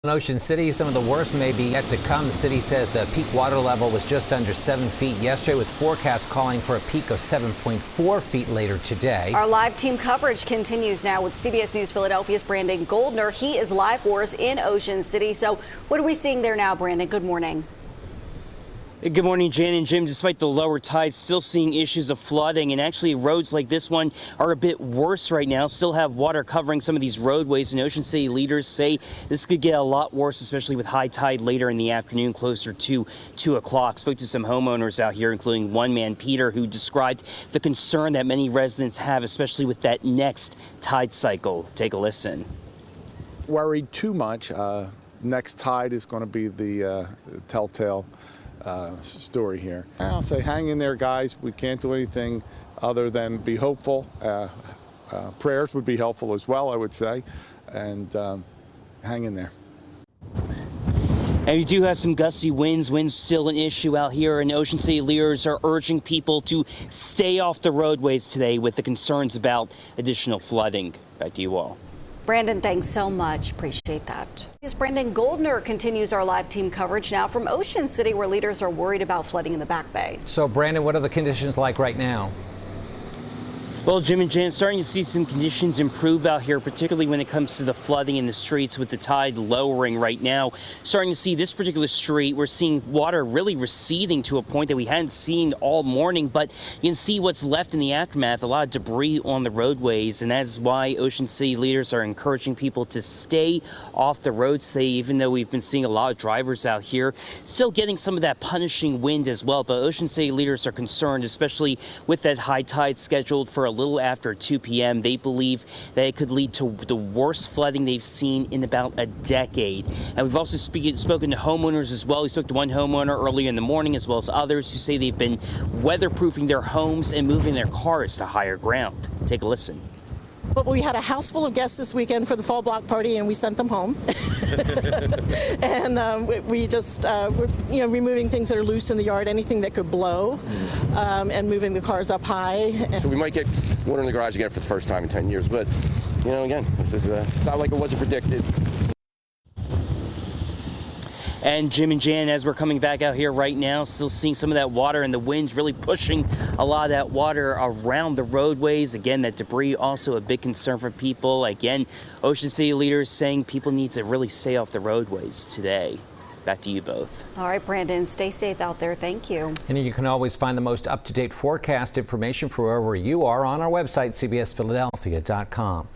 In Ocean City, some of the worst may be yet to come. The city says the peak water level was just under 7 feet yesterday, with forecasts calling for a peak of 7.4 feet later today. Our live team coverage continues now with CBS News Philadelphia's Brandon Goldner. He is live for us in Ocean City. So what are we seeing there now, Brandon? Good morning. Good morning, Jan and Jim. Despite the lower tides, still seeing issues of flooding, and actually roads like this one are a bit worse right now. Still have water covering some of these roadways, and Ocean City leaders say this could get a lot worse, especially with high tide later in the afternoon, closer to 2 o'clock. Spoke to some homeowners out here, including one man, Peter, who described the concern that many residents have, especially with that next tide cycle. Take a listen. Worried too much. Next tide is going to be the telltale story here. I'll say hang in there, guys. We can't do anything other than be hopeful. Prayers would be helpful as well, I would say, and hang in there. And we do have some gusty winds. Winds still an issue out here, and Ocean City leaders are urging people to stay off the roadways today with the concerns about additional flooding. Back to you all. Brandon, thanks so much. Appreciate that. Brandon Goldner continues our live team coverage now from Ocean City, where leaders are worried about flooding in the Back Bay. So, Brandon, what are the conditions like right now? Well, Jim and Jan, starting to see some conditions improve out here, particularly when it comes to the flooding in the streets with the tide lowering right now. Starting to see this particular street, we're seeing water really receding to a point that we hadn't seen all morning, but you can see what's left in the aftermath, a lot of debris on the roadways, and that is why Ocean City leaders are encouraging people to stay off the roads today, even though we've been seeing a lot of drivers out here still getting some of that punishing wind as well. But Ocean City leaders are concerned, especially with that high tide scheduled for a little after 2 p.m. They believe that it could lead to the worst flooding they've seen in about a decade. And we've also spoken to homeowners as well. We spoke to one homeowner earlier in the morning, as well as others who say they've been weatherproofing their homes and moving their cars to higher ground. Take a listen. But we had a house full of guests this weekend for the fall block party, and we sent them home. And we just we're removing things that are loose in the yard, anything that could blow, and moving the cars up high. So we might get water in the garage again for the first time in 10 years. But again, this is it's not like it wasn't predicted. And Jim and Jan, as we're coming back out here right now, still seeing some of that water, and the winds really pushing a lot of that water around the roadways. Again, that debris also a big concern for people. Again, Ocean City leaders saying people need to really stay off the roadways today. Back to you both. All right, Brandon, stay safe out there. Thank you. And you can always find the most up-to-date forecast information for wherever you are on our website, cbsphiladelphia.com.